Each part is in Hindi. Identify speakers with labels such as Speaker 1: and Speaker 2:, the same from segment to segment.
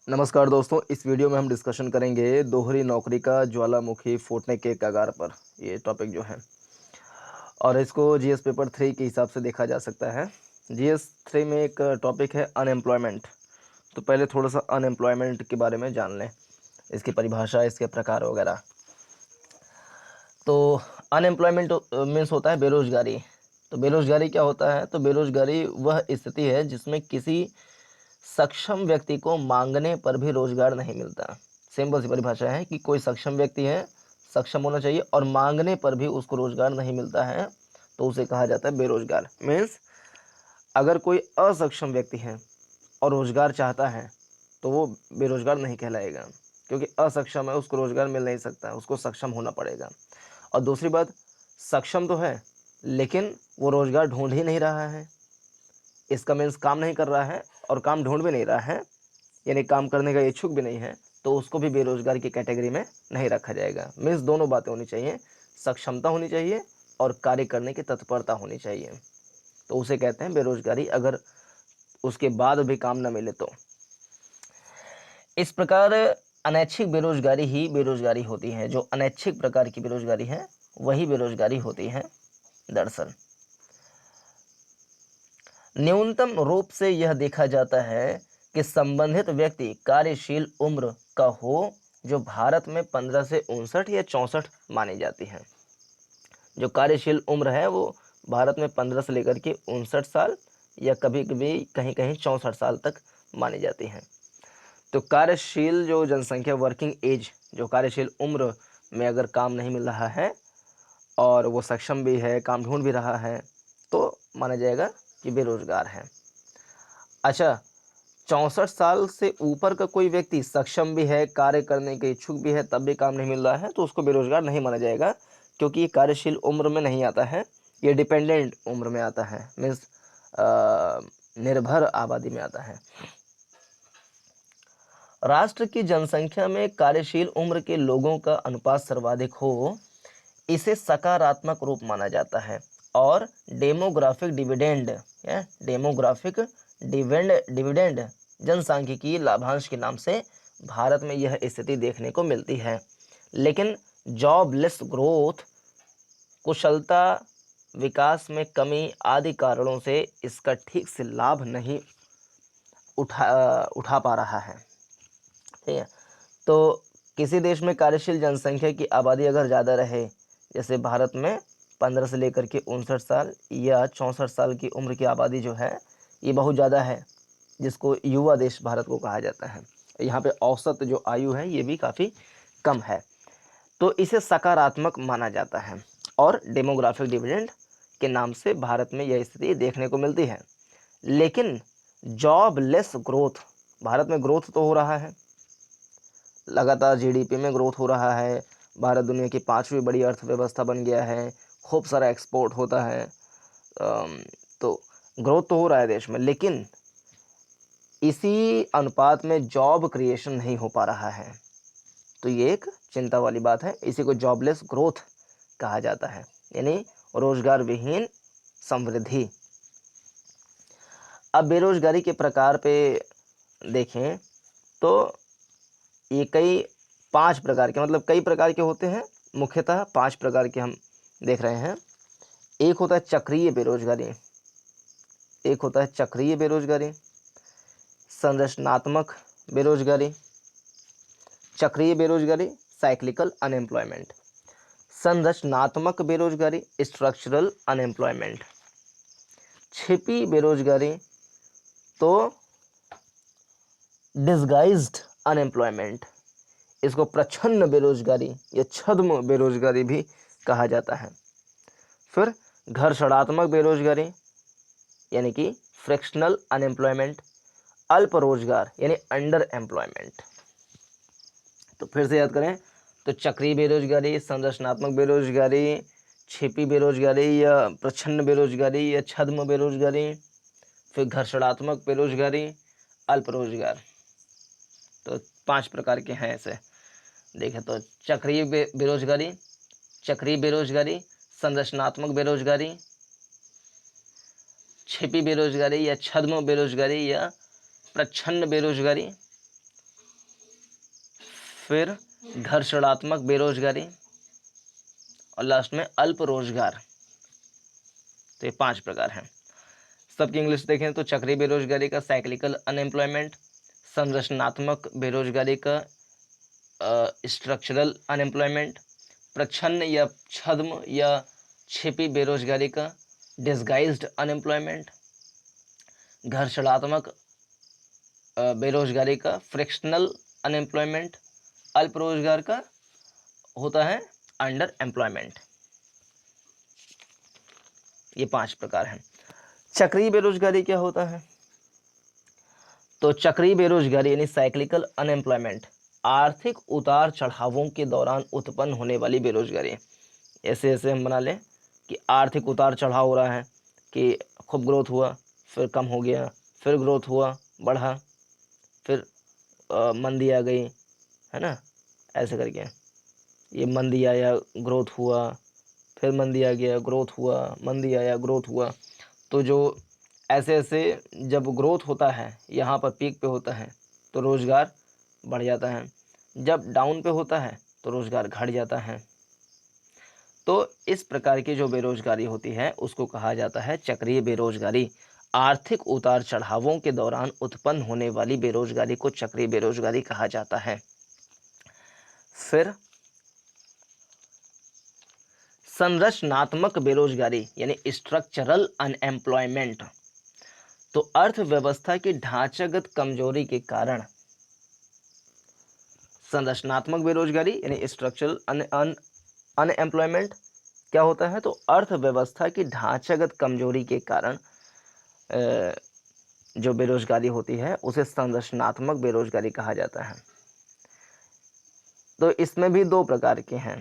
Speaker 1: नमस्कार दोस्तों, इस वीडियो में हम डिस्कशन करेंगे दोहरी नौकरी का ज्वालामुखी फूटने के कगार पर। ये टॉपिक जो है और इसको जीएस पेपर 3 के हिसाब से देखा जा सकता है। जीएस 3 में एक टॉपिक है अनएम्प्लॉयमेंट। तो पहले थोड़ा सा अनएम्प्लॉयमेंट के बारे में जान लें, इसकी परिभाषा, इसके प्रकार वगैरह। तो अनएम्प्लॉयमेंट मीन्स होता है बेरोजगारी। तो बेरोजगारी क्या होता है? तो बेरोजगारी वह स्थिति है जिसमें किसी सक्षम व्यक्ति को मांगने पर भी रोजगार नहीं मिलता। सिंपल सी परिभाषा है कि कोई सक्षम व्यक्ति है, सक्षम होना चाहिए, और मांगने पर भी उसको रोजगार नहीं मिलता है, तो उसे कहा जाता है बेरोजगार। मीन्स अगर कोई असक्षम व्यक्ति है और रोजगार चाहता है तो वो बेरोजगार नहीं कहलाएगा, क्योंकि असक्षम है, उसको रोजगार मिल नहीं सकता, उसको सक्षम होना पड़ेगा। और दूसरी बात, सक्षम तो है लेकिन वो रोजगार ढूंढ ही नहीं रहा है। इसका मीन्स काम नहीं कर रहा है और काम ढूंढ भी नहीं रहा है, यानी काम करने का इच्छुक भी नहीं है, तो उसको भी बेरोजगार की कैटेगरी में नहीं रखा जाएगा। मीन्स दोनों बातें होनी चाहिए, सक्षमता होनी चाहिए और कार्य करने की तत्परता होनी चाहिए, तो उसे कहते हैं बेरोजगारी, अगर उसके बाद भी काम न मिले तो। इस प्रकार अनैच्छिक बेरोजगारी ही बेरोजगारी होती है। जो अनैच्छिक प्रकार की बेरोजगारी है वही बेरोजगारी होती है दरअसल। न्यूनतम रूप से यह देखा जाता है कि संबंधित व्यक्ति कार्यशील उम्र का हो, जो भारत में 15 से 59 या 64 मानी जाती है। जो कार्यशील उम्र है वो भारत में 15 से लेकर के 59 साल या कभी कभी कहीं कहीं 64 साल तक मानी जाती है। तो कार्यशील जो जनसंख्या, वर्किंग एज, जो कार्यशील उम्र में अगर काम नहीं मिल रहा है और वो सक्षम भी है, काम ढूंढ भी रहा है, तो माना जाएगा कि बेरोजगार है। अच्छा, 64 साल से ऊपर का कोई व्यक्ति सक्षम भी है, कार्य करने के इच्छुक भी है, तब भी काम नहीं मिल रहा है, तो उसको बेरोजगार नहीं माना जाएगा, क्योंकि ये कार्यशील उम्र में नहीं आता है, ये डिपेंडेंट उम्र में आता है। मीन्स निर्भर आबादी में आता है। राष्ट्र की जनसंख्या में कार्यशील उम्र के लोगों का अनुपात सर्वाधिक हो, इसे सकारात्मक रूप माना जाता है। और डेमोग्राफिक डिविडेंड डेमोग्राफिक डिविडेंड जनसांख्यिकीय लाभांश के नाम से भारत में यह स्थिति देखने को मिलती है। लेकिन जॉबलेस ग्रोथ, कुशलता विकास में कमी आदि कारणों से इसका ठीक से लाभ नहीं उठा पा रहा है। ठीक है। तो किसी देश में कार्यशील जनसंख्या की आबादी अगर ज़्यादा रहे, जैसे भारत में 15 से लेकर के 59 साल या 64 साल की उम्र की आबादी जो है ये बहुत ज़्यादा है, जिसको युवा देश भारत को कहा जाता है। यहाँ पे औसत जो आयु है ये भी काफ़ी कम है, तो इसे सकारात्मक माना जाता है और डेमोग्राफिक डिविडेंड के नाम से भारत में यह स्थिति देखने को मिलती है। लेकिन जॉबलेस ग्रोथ, भारत में ग्रोथ तो हो रहा है, लगातार जीडीपी में ग्रोथ हो रहा है, भारत दुनिया की 5वीं बड़ी अर्थव्यवस्था बन गया है, खूब सारा एक्सपोर्ट होता है, तो ग्रोथ तो हो रहा है देश में, लेकिन इसी अनुपात में जॉब क्रिएशन नहीं हो पा रहा है। तो ये एक चिंता वाली बात है, इसी को जॉबलेस ग्रोथ कहा जाता है, यानी रोजगार विहीन समृद्धि। अब बेरोजगारी के प्रकार पे देखें तो ये कई 5 प्रकार के, मतलब कई प्रकार के होते हैं, मुख्यतः 5 प्रकार के हम देख रहे हैं। एक होता है चक्रीय बेरोजगारी, एक होता है चक्रीय बेरोजगारी, संरचनात्मक बेरोजगारी, चक्रीय बेरोजगारी साइक्लिकल अनएम्प्लॉयमेंट, संरचनात्मक बेरोजगारी स्ट्रक्चरल अनएम्प्लॉयमेंट, छिपी बेरोजगारी तो डिसगाइज्ड अनएम्प्लॉयमेंट, इसको प्रच्छन्न बेरोजगारी या छद्म बेरोजगारी भी कहा जाता है। फिर घर्षणात्मक बेरोजगारी यानी कि फ्रिक्शनल अनएम्प्लॉयमेंट, अल्प रोजगार यानी अंडर एम्प्लॉयमेंट। तो फिर से याद करें तो चक्रीय बेरोजगारी, संरचनात्मक बेरोजगारी, छिपी बेरोजगारी या प्रच्छन्न बेरोजगारी या छद्म बेरोजगारी, फिर घर्षणात्मक बेरोजगारी, अल्प रोजगार। तो 5 प्रकार के हैं ऐसे देखें तो चक्रीय बेरोजगारी, चक्रीय बेरोजगारी, संरचनात्मक बेरोजगारी, छिपी बेरोजगारी या छद्म बेरोजगारी या प्रच्छन्न बेरोजगारी, फिर घर्षणात्मक बेरोजगारी और लास्ट में अल्प रोजगार। तो ये 5 प्रकार हैं। सबकी इंग्लिश देखें तो चक्रीय बेरोजगारी का साइक्लिकल अनएम्प्लॉयमेंट, संरचनात्मक बेरोजगारी का स्ट्रक्चरल अनएम्प्लॉयमेंट, प्रच्छन्न या छद्म या छिपी बेरोजगारी का डिस्गाइज्ड अनएम्प्लॉयमेंट, घर्षणात्मक बेरोजगारी का फ्रिक्शनल अनएम्प्लॉयमेंट, अल्प रोजगार का होता है अंडर एम्प्लॉयमेंट। ये 5 प्रकार हैं। चक्रीय बेरोजगारी क्या होता है? तो चक्रीय बेरोजगारी यानी साइक्लिकल अनएम्प्लॉयमेंट आर्थिक उतार चढ़ावों के दौरान उत्पन्न होने वाली बेरोजगारी। ऐसे ऐसे हम बना लें कि आर्थिक उतार चढ़ाव हो रहा है, कि खूब ग्रोथ हुआ फिर कम हो गया, फिर ग्रोथ हुआ बढ़ा, फिर मंदी आ गई, है ना, ऐसे करके ये मंदी आया ग्रोथ हुआ, फिर मंदी आ गया ग्रोथ हुआ, मंदी आया ग्रोथ हुआ। तो जो ऐसे ऐसे जब ग्रोथ होता है यहाँ पर पीक पे होता है तो रोज़गार बढ़ जाता है, जब डाउन पे होता है तो रोज़गार घट जाता है। तो इस प्रकार की जो बेरोजगारी होती है उसको कहा जाता है चक्रीय बेरोजगारी। आर्थिक उतार चढ़ावों के दौरान उत्पन्न होने वाली बेरोजगारी को चक्रीय बेरोजगारी कहा जाता है। फिर संरचनात्मक बेरोजगारी यानी स्ट्रक्चरल अनएम्प्लॉयमेंट। तो अर्थव्यवस्था की ढांचागत कमजोरी के कारण संरचनात्मक बेरोजगारी यानी स्ट्रक्चरल अनएम्प्लॉयमेंट क्या होता है? तो अर्थव्यवस्था की ढांचागत कमजोरी के कारण जो बेरोजगारी होती है उसे संरचनात्मक बेरोजगारी कहा जाता है। तो इसमें भी 2 प्रकार के हैं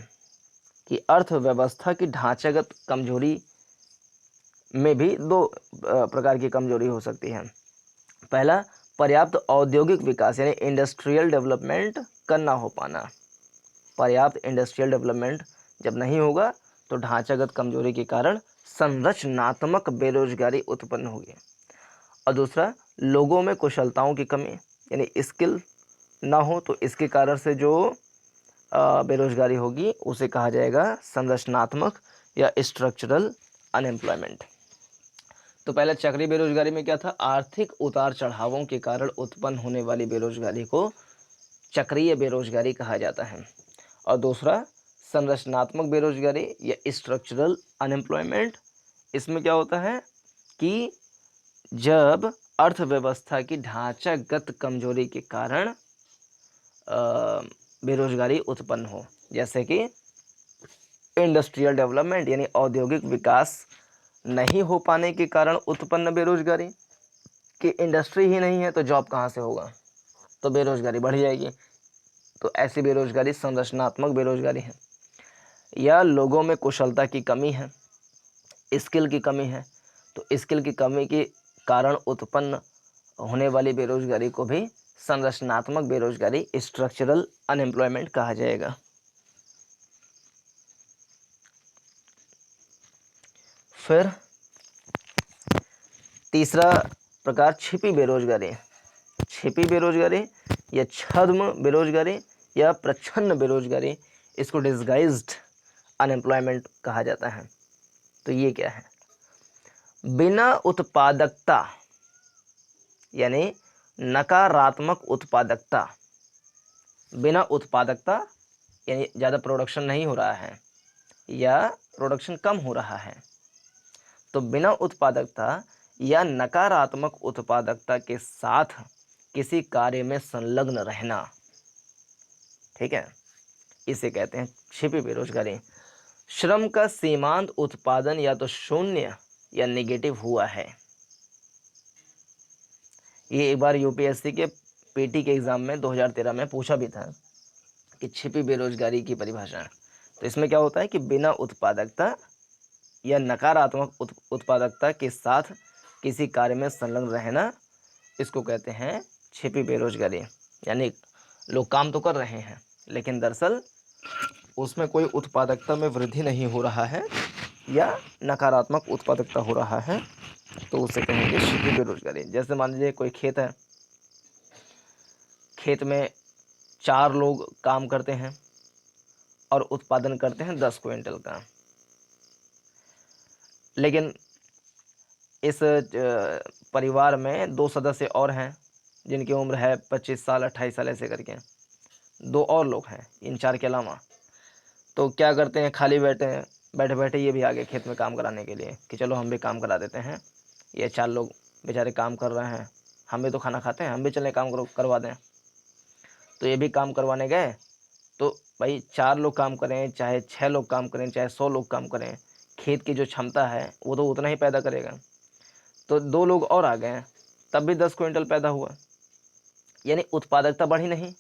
Speaker 1: कि अर्थव्यवस्था की ढांचागत कमजोरी में भी 2 प्रकार की कमजोरी हो सकती है। पहला, पर्याप्त औद्योगिक विकास यानी इंडस्ट्रियल डेवलपमेंट का ना हो पाना। पर्याप्त इंडस्ट्रियल डेवलपमेंट जब नहीं होगा तो ढांचागत कमजोरी के कारण संरचनात्मक बेरोजगारी उत्पन्न होगी। और दूसरा, लोगों में कुशलताओं की कमी यानी स्किल ना हो तो इसके कारण से जो बेरोजगारी होगी उसे कहा जाएगा संरचनात्मक या स्ट्रक्चरल अनएम्प्लॉयमेंट। तो पहले चक्रीय बेरोजगारी में क्या था? आर्थिक उतार चढ़ावों के कारण उत्पन्न होने वाली बेरोजगारी को चक्रीय बेरोजगारी कहा जाता है। और दूसरा संरचनात्मक बेरोजगारी या स्ट्रक्चरल अनएम्प्लॉयमेंट, इसमें क्या होता है कि जब अर्थव्यवस्था की ढांचागत कमजोरी के कारण बेरोजगारी उत्पन्न हो, जैसे कि इंडस्ट्रियल डेवलपमेंट यानी औद्योगिक विकास नहीं हो पाने के कारण उत्पन्न बेरोजगारी, कि इंडस्ट्री ही नहीं है तो जॉब कहाँ से होगा, तो बेरोजगारी बढ़ जाएगी। तो ऐसी बेरोजगारी संरचनात्मक बेरोजगारी है। या लोगों में कुशलता की कमी है, स्किल की कमी है, तो स्किल की कमी के कारण उत्पन्न होने वाली बेरोजगारी को भी संरचनात्मक बेरोजगारी स्ट्रक्चरल अनएम्प्लॉयमेंट कहा जाएगा। फिर तीसरा प्रकार छिपी बेरोजगारी। छिपी बेरोजगारी या छद्म बेरोजगारी या प्रच्छन्न बेरोजगारी, इसको डिस्गाइज्ड अनएम्प्लॉयमेंट कहा जाता है। तो ये क्या है? बिना उत्पादकता यानी नकारात्मक उत्पादकता। बिना उत्पादकता यानी ज़्यादा प्रोडक्शन नहीं हो रहा है या प्रोडक्शन कम हो रहा है। तो बिना उत्पादकता या नकारात्मक उत्पादकता के साथ किसी कार्य में संलग्न रहना, ठीक है, इसे कहते हैं छिपी बेरोजगारी। श्रम का सीमांत उत्पादन या तो शून्य या नेगेटिव हुआ है। ये एक बार यूपीएससी के पीटी के एग्जाम में 2013 में पूछा भी था कि छिपी बेरोजगारी की परिभाषा। तो इसमें क्या होता है कि बिना उत्पादकता या नकारात्मक उत्पादकता के साथ किसी कार्य में संलग्न रहना, इसको कहते हैं छिपी बेरोजगारी। यानी लोग काम तो कर रहे हैं लेकिन दरअसल उसमें कोई उत्पादकता में वृद्धि नहीं हो रहा है या नकारात्मक उत्पादकता हो रहा है, तो उसे कहेंगे छिपी बेरोजगारी। जैसे मान लीजिए कोई खेत है, खेत में 4 लोग काम करते हैं और उत्पादन करते हैं 10 क्विंटल का। लेकिन इस परिवार में 2 सदस्य और हैं जिनकी उम्र है 25 साल 28 साल ऐसे करके, 2 और लोग हैं इन 4 के अलावा। तो क्या करते हैं, खाली बैठे बैठे ये भी आ गए खेत में काम कराने के लिए कि चलो हम भी काम करा देते हैं। ये 4 लोग बेचारे काम कर रहे हैं, हम भी तो खाना खाते हैं, हम भी चलें काम करवा दें। तो ये भी काम करवाने गए। तो भाई 4 लोग काम करें चाहे 6 लोग काम करें चाहे 100 लोग काम करें, खेत की जो क्षमता है वो तो उतना ही पैदा करेगा। तो 2 लोग और आ गए, तब भी 10 क्विंटल पैदा हुआ, यानी उत्पादकता बढ़ी नहीं।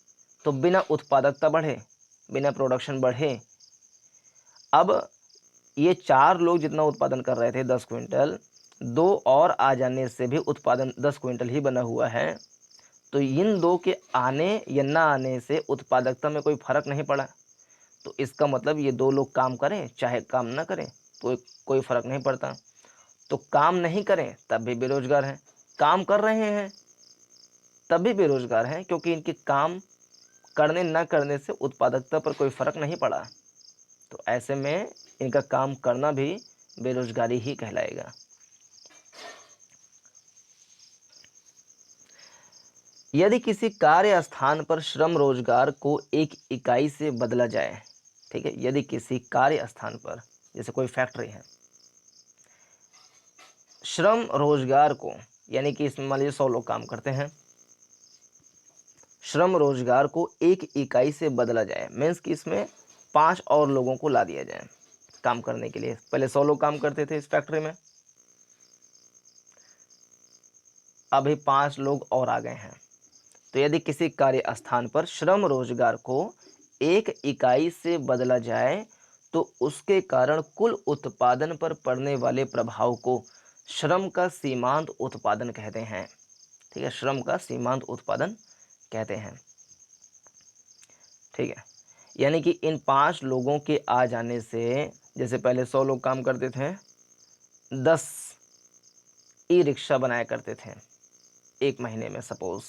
Speaker 1: तो बिना उत्पादकता बढ़े, बिना प्रोडक्शन बढ़े, अब ये 4 लोग जितना उत्पादन कर रहे थे 10 क्विंटल, 2 और आ जाने से भी उत्पादन 10 क्विंटल ही बना हुआ है। तो इन 2 के आने या ना आने से उत्पादकता में कोई फर्क नहीं पड़ा। तो इसका मतलब ये 2 लोग काम करें चाहे काम ना करें तो कोई फर्क नहीं पड़ता। तो काम नहीं करें तब भी बेरोजगार हैं, काम कर रहे हैं तब भी बेरोजगार हैं, क्योंकि इनके काम करने न करने से उत्पादकता पर कोई फर्क नहीं पड़ा। तो ऐसे में इनका काम करना भी बेरोजगारी ही कहलाएगा। यदि किसी कार्य स्थान पर श्रम रोजगार को एक इकाई से बदला जाए, ठीक है, यदि किसी कार्य स्थान पर, जैसे कोई फैक्ट्री है, श्रम रोजगार को, यानी कि इसमें मान लीजिए 100 लोग काम करते हैं, श्रम रोजगार को एक इकाई से बदला जाए, मीन्स कि इसमें 5 और लोगों को ला दिया जाए काम करने के लिए। पहले 100 लोग काम करते थे इस फैक्ट्री में, अभी 5 लोग और आ गए हैं। तो यदि किसी कार्य स्थान पर श्रम रोजगार को एक इकाई से बदला जाए तो उसके कारण कुल उत्पादन पर पड़ने वाले प्रभाव को श्रम का सीमांत उत्पादन कहते हैं। ठीक है, श्रम का सीमांत उत्पादन कहते हैं। ठीक है, यानी कि इन 5 लोगों के आ जाने से, जैसे पहले 100 लोग काम करते थे, 10 ई रिक्शा बनाया करते थे एक महीने में सपोज,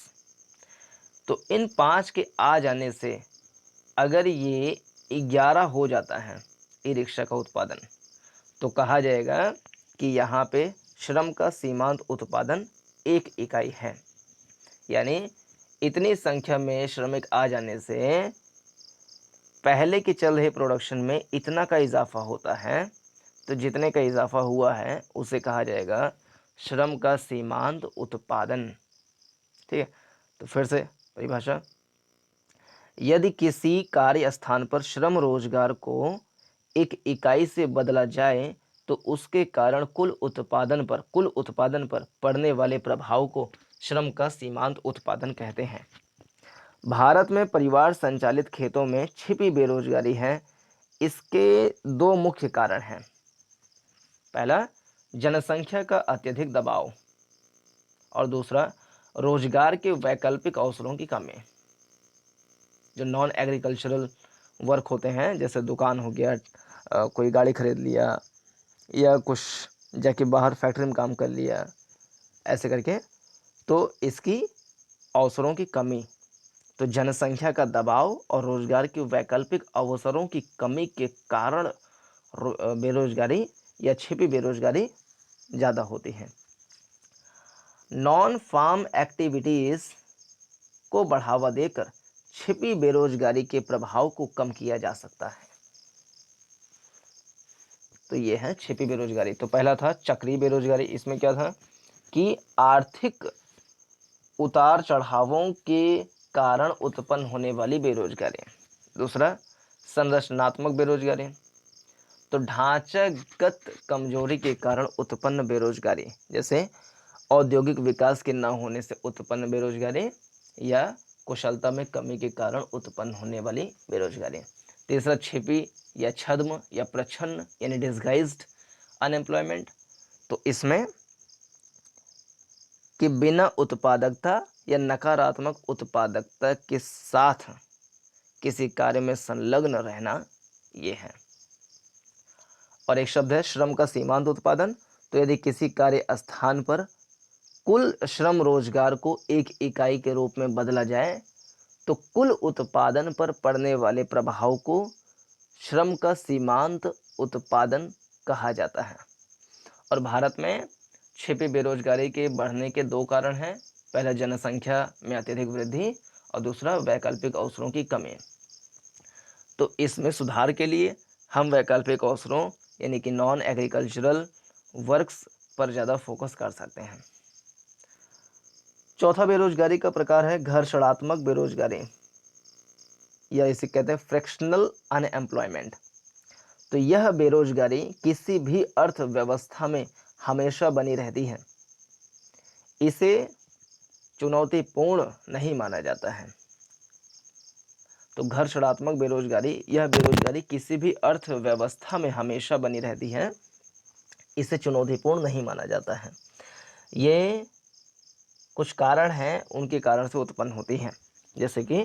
Speaker 1: तो इन 5 के आ जाने से अगर ये 11 हो जाता है ई रिक्शा का उत्पादन, तो कहा जाएगा कि यहाँ पे श्रम का सीमांत उत्पादन 1 इकाई है। यानी इतनी संख्या में श्रमिक आ जाने से पहले के चल रहे प्रोडक्शन में इतना का इजाफा होता है, तो जितने का इजाफा हुआ है उसे कहा जाएगा श्रम का सीमांत उत्पादन। ठीक है, तो फिर से परिभाषा, यदि किसी कार्य स्थान पर श्रम रोजगार को एक इकाई से बदला जाए तो उसके कारण कुल उत्पादन पर पड़ने वाले प्रभाव को श्रम का सीमांत उत्पादन कहते हैं। भारत में परिवार संचालित खेतों में छिपी बेरोजगारी है। इसके 2 मुख्य कारण हैं। पहला, जनसंख्या का अत्यधिक दबाव, और दूसरा, रोजगार के वैकल्पिक अवसरों की कमी। जो नॉन एग्रीकल्चरल वर्क होते हैं, जैसे दुकान हो गया, कोई गाड़ी खरीद लिया या कुछ जाके बाहर फैक्ट्री में काम कर लिया, ऐसे करके, तो इसकी अवसरों की कमी, तो जनसंख्या का दबाव और रोजगार के वैकल्पिक अवसरों की कमी के कारण बेरोजगारी या छिपी बेरोजगारी ज़्यादा होती है। नॉन फार्म एक्टिविटीज़ को बढ़ावा देकर छिपी बेरोजगारी के प्रभाव को कम किया जा सकता है। तो ये है छिपी बेरोजगारी। तो पहला था चक्रीय बेरोजगारी, इसमें क्या था कि आर्थिक उतार चढ़ावों के कारण उत्पन्न होने वाली बेरोजगारी। दूसरा, संरचनात्मक बेरोजगारी, तो ढांचागत कमजोरी के कारण उत्पन्न बेरोजगारी, जैसे औद्योगिक विकास के न होने से उत्पन्न बेरोजगारी या कुशलता में कमी के कारण उत्पन्न होने वाली बेरोजगारी। तीसरा, छिपी या छद्म या प्रच्छन्न यानी डिस्गाइज्ड अनएम्प्लॉयमेंट, तो इसमें कि बिना उत्पादकता या नकारात्मक उत्पादकता के साथ किसी कार्य में संलग्न रहना, ये है। और एक शब्द है श्रम का सीमांत उत्पादन, तो यदि किसी कार्य स्थान पर कुल श्रम रोजगार को एक इकाई के रूप में बदला जाए तो कुल उत्पादन पर पड़ने वाले प्रभाव को श्रम का सीमांत उत्पादन कहा जाता है। और भारत में छिपी बेरोजगारी के बढ़ने के दो कारण हैं। पहला, जनसंख्या में अत्यधिक वृद्धि और दूसरा, वैकल्पिक अवसरों की कमी। तो इसमें सुधार के लिए हम वैकल्पिक अवसरों यानी कि नॉन एग्रीकल्चरल वर्क्स पर ज़्यादा फोकस कर सकते हैं। चौथा बेरोजगारी का प्रकार है घर्षणात्मक बेरोजगारी, या इसे कहते हैं फ्रैक्शनल अनएम्प्लॉयमेंट। तो यह बेरोजगारी किसी भी अर्थव्यवस्था में हमेशा बनी रहती है। इसे चुनौतीपूर्ण नहीं माना जाता है। तो घर्षणात्मक बेरोजगारी, यह बेरोजगारी किसी भी अर्थव्यवस्था में हमेशा बनी रहती है, इसे चुनौतीपूर्ण नहीं माना जाता है। ये कुछ कारण हैं, उनके कारण से उत्पन्न होती हैं, जैसे कि